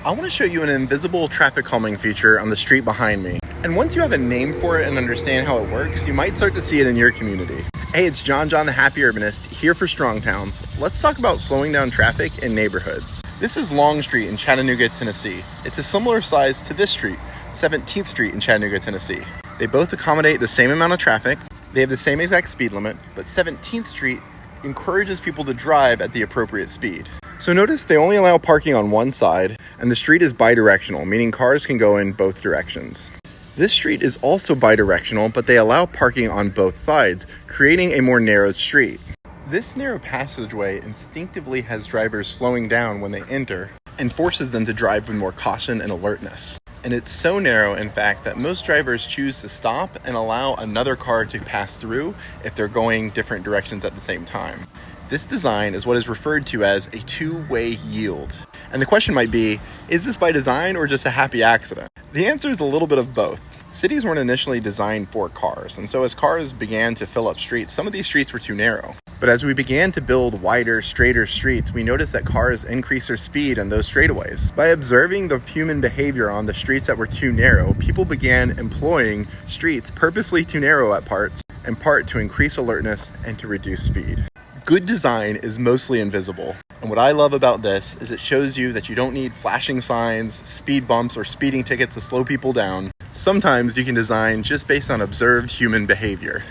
I want to show you an invisible traffic calming feature on the street behind me. And once you have a name for it and understand how it works, you might start to see it in your community. Hey, it's John the Happy Urbanist here for Strong Towns. Let's talk about slowing down traffic in neighborhoods. This is Long Street in Chattanooga, Tennessee. It's a similar size to this street, 17th Street in Chattanooga, Tennessee. They both accommodate the same amount of traffic. They have the same exact speed limit, but 17th Street encourages people to drive at the appropriate speed. So notice they only allow parking on one side, and the street is bidirectional, meaning cars can go in both directions. This street is also bidirectional, but they allow parking on both sides, creating a more narrow street. This narrow passageway instinctively has drivers slowing down when they enter and forces them to drive with more caution and alertness. And it's so narrow, in fact, that most drivers choose to stop and allow another car to pass through if they're going different directions at the same time. This design is what is referred to as a two-way yield. And the question might be, is this by design or just a happy accident? The answer is a little bit of both. Cities weren't initially designed for cars, and so as cars began to fill up streets, some of these streets were too narrow. But as we began to build wider, straighter streets, we noticed that cars increased their speed on those straightaways. By observing the human behavior on the streets that were too narrow, people began employing streets purposely too narrow at parts, in part to increase alertness and to reduce speed. Good design is mostly invisible. And what I love about this is it shows you that you don't need flashing signs, speed bumps, or speeding tickets to slow people down. Sometimes you can design just based on observed human behavior.